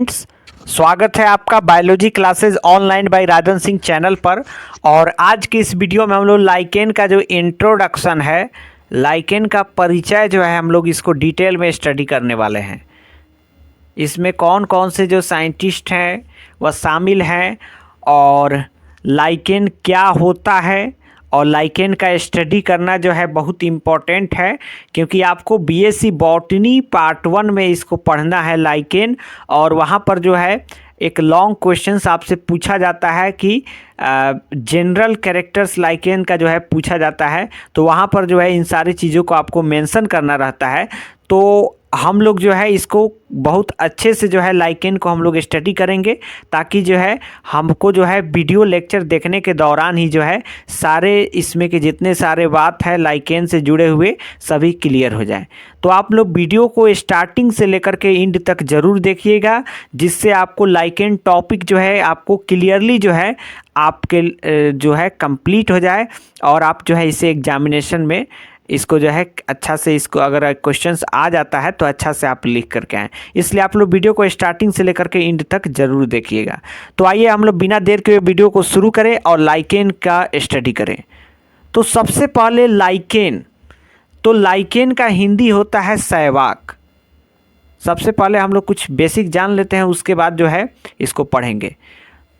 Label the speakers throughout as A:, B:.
A: Friends, स्वागत है आपका biology classes online bye Rajan Singh channel पर। और आज की इस वीडियो में हम लोग लाइकेन का जो इंट्रोडक्शन है, लाइकेन का परिचय जो है, हम लोग इसको डिटेल में स्टडी करने वाले हैं। इसमें कौन कौन से जो साइंटिस्ट हैं वह शामिल हैं, और लाइकेन क्या होता है, और लाइकेन का स्टडी करना जो है बहुत इम्पॉर्टेंट है, क्योंकि आपको बीएससी बॉटनी पार्ट 1 में इसको पढ़ना है लाइकेन। और वहाँ पर जो है एक लॉन्ग क्वेश्चंस आपसे पूछा जाता है कि जनरल कैरेक्टर्स लाइकेन का जो है पूछा जाता है, तो वहाँ पर जो है इन सारी चीज़ों को आपको मेंशन करना रहता है। तो हम लोग जो है इसको बहुत अच्छे से जो है लाइकेन को हम लोग स्टडी करेंगे, ताकि जो है हमको जो है वीडियो लेक्चर देखने के दौरान ही जो है सारे इसमें के जितने सारे बात है लाइकेन से जुड़े हुए सभी क्लियर हो जाए। तो आप लोग वीडियो को स्टार्टिंग से लेकर के एंड तक ज़रूर देखिएगा, जिससे आपको लाइकेन टॉपिक जो है आपको क्लियरली जो है आपके जो है कंप्लीट हो जाए, और आप जो है इसे एग्जामिनेशन में इसको जो है अच्छा से, इसको अगर क्वेश्चंस आ जाता है तो अच्छा से आप लिख करके आएँ। इसलिए आप लोग वीडियो को स्टार्टिंग से लेकर के एंड तक ज़रूर देखिएगा। तो आइए हम लोग बिना देर के वीडियो को शुरू करें और लाइकेन का स्टडी करें। तो सबसे पहले लाइकेन, तो लाइकेन का हिंदी होता है शैवाक। सबसे पहले हम लोग कुछ बेसिक जान लेते हैं, उसके बाद जो है इसको पढ़ेंगे।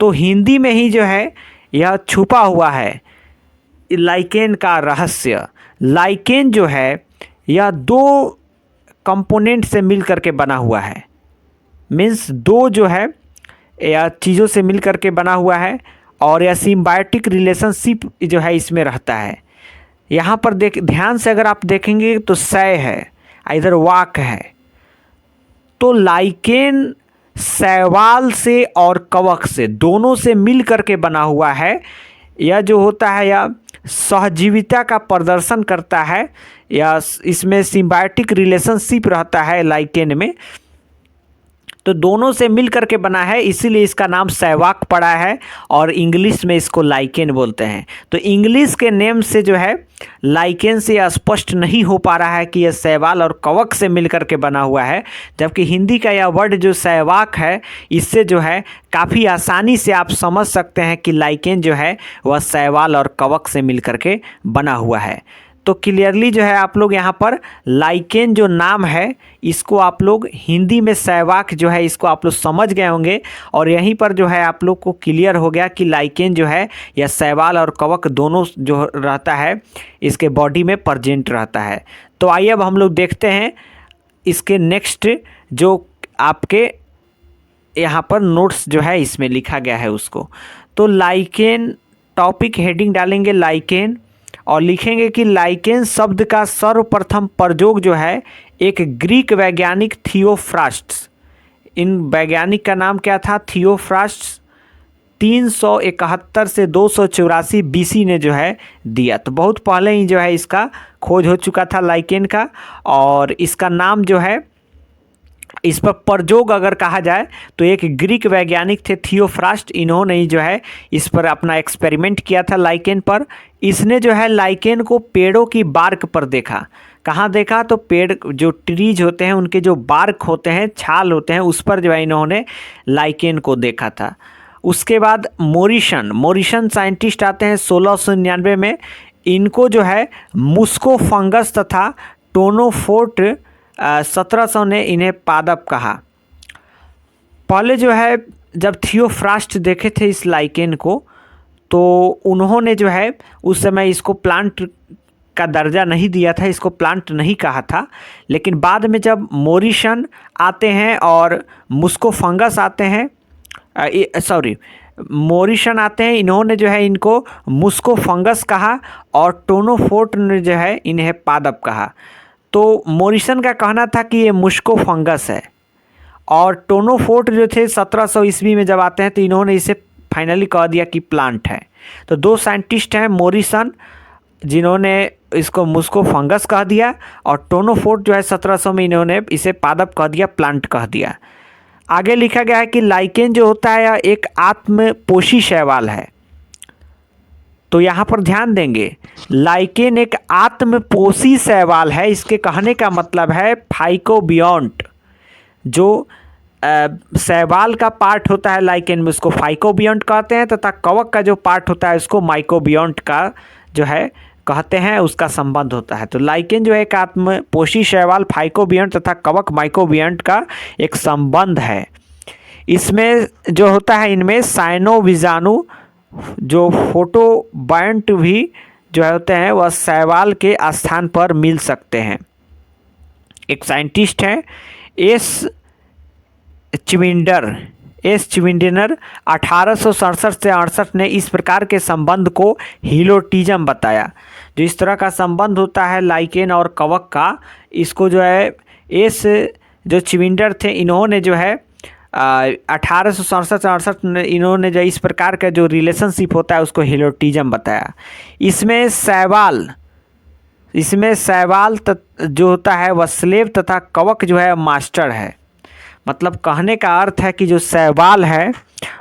A: तो हिंदी में ही जो है यह छुपा हुआ है लाइकेन का रहस्य। लाइकेन जो है यह दो कंपोनेंट से मिल करके बना हुआ है, मीन्स दो जो है या चीज़ों से मिल करके बना हुआ है, और यह सिम्बायोटिक रिलेशनशिप जो है इसमें रहता है। यहाँ पर ध्यान से अगर आप देखेंगे तो सय है, इधर वाक है। तो लाइकेन शैवाल से और कवक से, दोनों से मिल करके बना हुआ है। यह जो होता है यह सहजीविता का प्रदर्शन करता है, या इसमें सिम्बायोटिक रिलेशनशिप रहता है लाइकेन में। तो दोनों से मिल करके बना है, इसीलिए इसका नाम शैवाक पड़ा है, और इंग्लिश में इसको लाइकेन बोलते हैं। तो इंग्लिश के नेम से जो है लाइकेन से यह स्पष्ट नहीं हो पा रहा है कि यह शैवाल और कवक से मिल करके बना हुआ है, जबकि हिंदी का यह वर्ड जो शैवाक है, इससे जो है काफ़ी आसानी से आप समझ सकते हैं कि लाइकेन जो है वह शैवाल और कवक से मिल करके बना हुआ है। तो क्लियरली जो है आप लोग यहाँ पर लाइकेन जो नाम है, इसको आप लोग हिंदी में शैवाक जो है इसको आप लोग समझ गए होंगे, और यहीं पर जो है आप लोग को क्लियर हो गया कि लाइकेन जो है या शैवाल और कवक दोनों जो रहता है इसके बॉडी में प्रेजेंट रहता है। तो आइए अब हम लोग देखते हैं इसके नेक्स्ट जो आपके यहाँ पर नोट्स जो है इसमें लिखा गया है उसको। तो लाइकेन टॉपिक हेडिंग डालेंगे लाइकेन, और लिखेंगे कि लाइकेन शब्द का सर्वप्रथम प्रयोग जो है एक ग्रीक वैज्ञानिक थियोफ्रास्टस, इन वैज्ञानिक का नाम क्या था, थियोफ्रास्टस, 371 से 284 बीसी ने जो है दिया। तो बहुत पहले ही जो है इसका खोज हो चुका था लाइकेन का, और इसका नाम जो है, इस पर प्रयोग अगर कहा जाए तो एक ग्रीक वैज्ञानिक थे थियोफ्रास्ट, इन्होंने ही जो है इस पर अपना एक्सपेरिमेंट किया था लाइकेन पर। इसने जो है लाइकेन को पेड़ों की बार्क पर देखा। कहाँ देखा, तो पेड़ जो ट्रीज होते हैं उनके जो बार्क होते हैं, छाल होते हैं, उस पर जो है इन्होंने लाइकेन को देखा था। उसके बाद मोरिशन साइंटिस्ट आते हैं 1699 में। इनको जो है मुस्को फंगस तथा टोनोफोर्ट 1700 ने इन्हें पादप कहा। पहले जो है जब थियोफ्रास्ट देखे थे इस लाइकेन को, तो उन्होंने जो है उस समय इसको प्लांट का दर्जा नहीं दिया था, इसको प्लांट नहीं कहा था। लेकिन बाद में जब मोरिशन आते हैं और मुस्को फंगस आते हैं, मोरिशन आते हैं, इन्होंने जो है इनको मुस्को फंगस कहा, और टोनोफोर्ट ने जो है इन्हें पादप कहा। तो मोरिसन का कहना था कि ये मुस्को फंगस है, और टोनोफोर्ट जो थे 1700 ईस्वी में जब आते हैं तो इन्होंने इसे फाइनली कह दिया कि प्लांट है। तो दो साइंटिस्ट हैं, मोरिसन जिन्होंने इसको मुस्को फंगस कह दिया, और टोनोफोर्ट जो है 1700 में इन्होंने इसे पादप कह दिया, प्लांट कह दिया। आगे लिखा गया है कि लाइकेन जो होता है यह एक आत्मपोषी शैवाल है। तो यहाँ पर ध्यान देंगे, लाइकेन एक आत्मपोषी शैवाल है। इसके कहने का मतलब है फाइकोबियोंट, जो शैवाल का पार्ट होता है लाइकेन में, उसको फाइकोबियंट कहते हैं, तथा कवक का जो पार्ट होता है उसको माइकोबियंट का जो है कहते हैं, उसका संबंध होता है। तो लाइकेन जो है एक आत्मपोषी शैवाल फाइकोबियंट तथा कवक माइकोबियंट का एक संबंध है। इसमें जो होता है, इनमें साइनो बीजाणु जो फोटोबायंट भी जो होते हैं वह शैवाल के स्थान पर मिल सकते हैं। एक साइंटिस्ट है एस च्विंडनर 1867 से 68 ने इस प्रकार के संबंध को हिलोटिज्म बताया। जो इस तरह का संबंध होता है लाइकेन और कवक का, इसको जो है एस जो च्विंडनर थे, इन्होंने जो है 1867 से 68 में इन्होंने जो इस प्रकार का जो रिलेशनशिप होता है उसको हिलोटिज्म बताया। इसमें शैवाल जो होता है वह स्लेव तथा कवक जो है मास्टर है। मतलब कहने का अर्थ है कि जो शैवाल है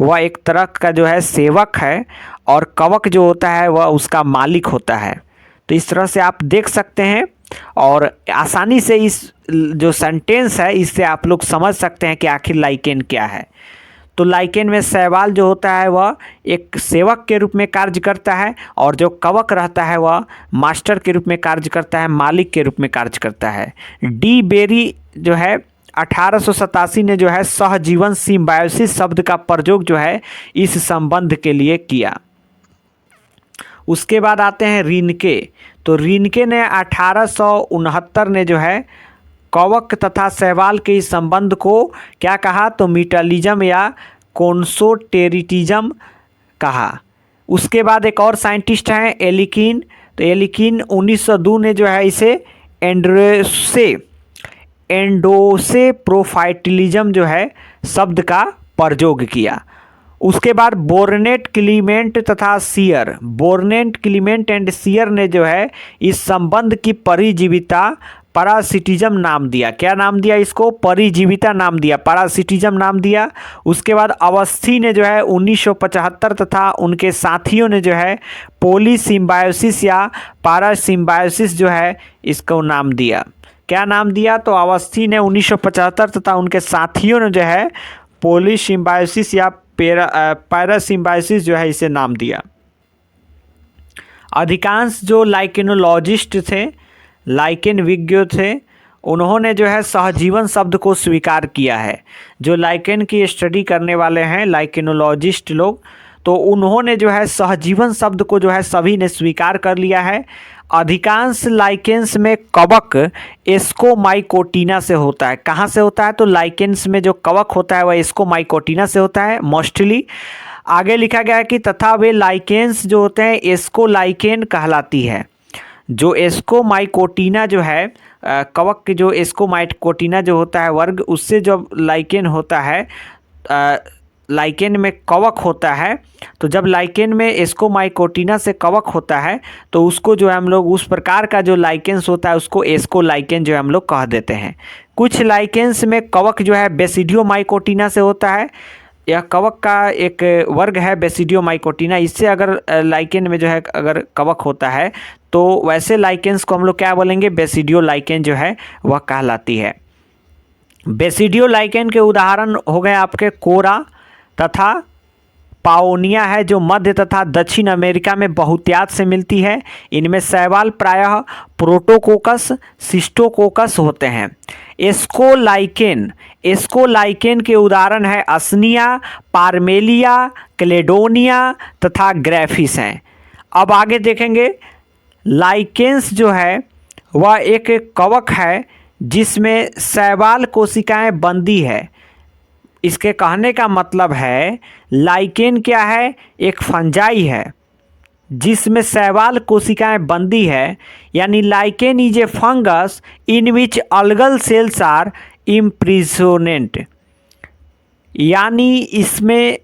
A: वह एक तरह का जो है सेवक है और कवक जो होता है वह उसका मालिक होता है। तो इस तरह से आप देख सकते हैं और आसानी से इस जो सेंटेंस है इससे आप लोग समझ सकते हैं कि आखिर लाइकेन क्या है। तो लाइकेन में शैवाल जो होता है वह एक सेवक के रूप में कार्य करता है और जो कवक रहता है वह मास्टर के रूप में कार्य करता है, मालिक के रूप में कार्य करता है। डी बेरी जो है 1887 ने जो है सहजीवन सिम्बायोसिस शब्द का प्रयोग जो है इस संबंध के लिए किया। उसके बाद आते हैं रिनके। तो रिनके ने 1869 ने जो है कवक तथा शैवाल के इस संबंध को क्या कहा, तो म्यूचुअलिज्म या कॉन्सोटेरिटिज्म कहा। उसके बाद एक और साइंटिस्ट हैं एलिकिन। तो एलिकिन 1902 ने जो है इसे एंडोसे प्रोफाइटिलिज्म जो है शब्द का प्रयोग किया। उसके बाद बोर्नेट क्लीमेंट एंड सियर ने जो है इस संबंध की परिजीविता पैरासिटिज्म नाम दिया। क्या नाम दिया इसको? परिजीविता नाम दिया, पैरासिटिज्म नाम दिया। उसके बाद अवस्थी ने जो है 1975 तथा उनके साथियों ने जो है पॉलीसिम्बायोसिस या पैरासिम्बायोसिस जो है इसको नाम दिया। क्या नाम दिया? तो अवस्थी ने 1975 तथा उनके साथियों ने जो है पॉलीसिम्बायोसिस या पैरासिम्बायोसिस जो है इसे नाम दिया। अधिकांश जो लाइकेनोलॉजिस्ट थे, लाइकेन विज्ञ थे, उन्होंने जो है सहजीवन शब्द को स्वीकार किया है। जो लाइकेन की स्टडी करने वाले हैं लाइकेनोलॉजिस्ट लोग, तो उन्होंने जो है सहजीवन शब्द को जो है सभी ने स्वीकार कर लिया है। अधिकांश लाइकेन्स में कवक एस्कोमाइकोटिना से होता है। कहाँ से होता है? तो लाइकेन्स में जो कवक होता है वह एस्कोमाइकोटिना से होता है मोस्टली। आगे लिखा गया है कि तथा वे लाइकेन्स जो होते हैं एस्कोलाइकेन कहलाती है। जो एस्कोमाइकोटिना जो है कवक के जो एस्कोमाइकोटिना जो होता है वर्ग, उससे जब लाइकेन होता है, लाइकेन में कवक होता है, तो जब लाइकेन में एस्कोमाइकोटिना से कवक होता है तो उसको जो है हम लोग उस प्रकार का जो लाइकेंस होता है उसको एस्कोलाइकेन जो है हम लोग कह देते हैं। कुछ लाइकेंस में कवक जो है बेसिडियोमाइकोटिना से होता है। यह कवक का एक वर्ग है बेसिडियोमाइकोटिना। इससे अगर लाइकेन में जो है अगर कवक होता है तो वैसे लाइकेंस को हम लोग क्या बोलेंगे? बेसिडियोलाइकेन जो है वह कहलाती है। बेसिडियोलाइकेन के उदाहरण हो गए आपके कोरा तथा पाओनिया है, जो मध्य तथा दक्षिण अमेरिका में बहुतायत से मिलती है। इनमें शैवाल प्रायः प्रोटोकोकस, सिस्टोकोकस होते हैं। एस्कोलाइकेन के उदाहरण है असनिया, पारमेलिया, क्लेडोनिया तथा ग्रैफिस हैं। अब आगे देखेंगे, लाइकेंस जो है वह एक कवक है जिसमें शैवाल कोशिकाएं बंदी है। इसके कहने का मतलब है लाइकेन क्या है? एक फंजाई है जिसमें शैवाल कोशिकाएं बंदी है। यानी lichen is a fungus in which algal cells are imprisoned. यानी इसमें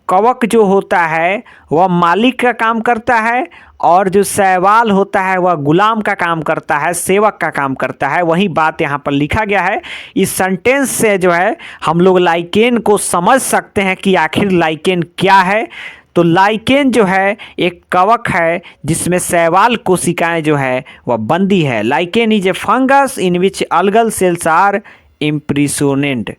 A: कवक जो होता है वह मालिक का काम करता है और जो शैवाल होता है वह गुलाम का काम करता है, सेवक का काम करता है। वही बात यहाँ पर लिखा गया है। इस सेंटेंस से जो है हम लोग लाइकेन को समझ सकते हैं कि आखिर लाइकेन क्या है। तो लाइकेन जो है एक कवक है जिसमें शैवाल कोशिकाएं जो है वह बंदी है। Lichen is a fungus in which algal cells are imprisoned.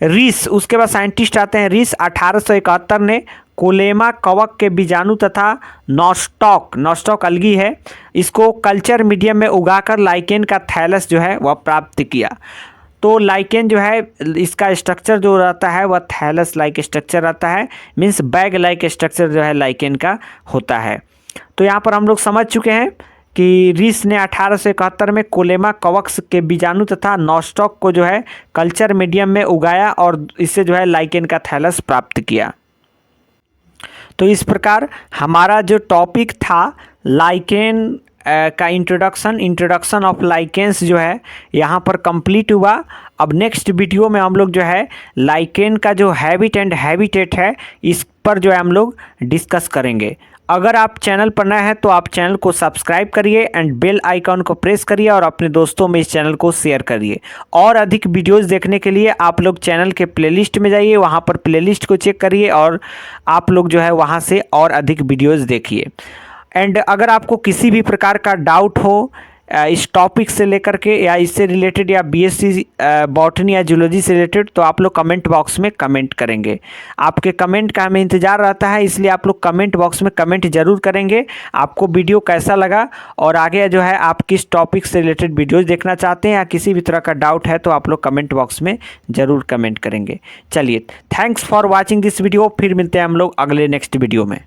A: रीस, उसके बाद साइंटिस्ट आते हैं रीस 1871 ने कोलेमा कवक के बीजाणु तथा नॉस्टॉक अलगी है, इसको कल्चर मीडियम में उगाकर लाइकेन का थैलस जो है वह प्राप्त किया। तो लाइकेन जो है इसका स्ट्रक्चर जो रहता है वह थैलस लाइक स्ट्रक्चर रहता है, मीन्स बैग लाइक स्ट्रक्चर जो है लाइकेन का होता है। तो यहाँ पर हम लोग समझ चुके हैं कि रीस ने 1871 में कोलेमा कवक्स के बीजाणु तथा नॉस्टॉक को जो है कल्चर मीडियम में उगाया और इससे जो है लाइकेन का थैलस प्राप्त किया। तो इस प्रकार हमारा जो टॉपिक था लाइकेन का इंट्रोडक्शन ऑफ लाइकेन्स जो है यहाँ पर कंप्लीट हुआ। अब नेक्स्ट वीडियो में हम लोग जो है लाइकेन का जो हैबिट एंड हैबिटेट है इस पर जो है हम लोग डिस्कस करेंगे। अगर आप चैनल पर नए हैं तो आप चैनल को सब्सक्राइब करिए एंड बेल आइकॉन को प्रेस करिए और अपने दोस्तों में इस चैनल को शेयर करिए। और अधिक वीडियोस देखने के लिए आप लोग चैनल के प्लेलिस्ट में जाइए, वहां पर प्लेलिस्ट को चेक करिए और आप लोग जो है वहां से और अधिक वीडियोस देखिए। एंड अगर आपको किसी भी प्रकार का डाउट हो इस टॉपिक से लेकर के या इससे रिलेटेड या बीएससी बॉटनी या जूलॉजी से रिलेटेड, तो आप लोग कमेंट बॉक्स में कमेंट करेंगे। आपके कमेंट का हमें इंतज़ार रहता है, इसलिए आप लोग कमेंट बॉक्स में कमेंट जरूर करेंगे आपको वीडियो कैसा लगा और आगे जो है आप किस टॉपिक से रिलेटेड वीडियोज़ देखना चाहते हैं या किसी भी तरह का डाउट है तो आप लोग कमेंट बॉक्स में ज़रूर कमेंट करेंगे। चलिए, thanks for watching this video. फिर मिलते हैं हम लोग अगले नेक्स्ट वीडियो में।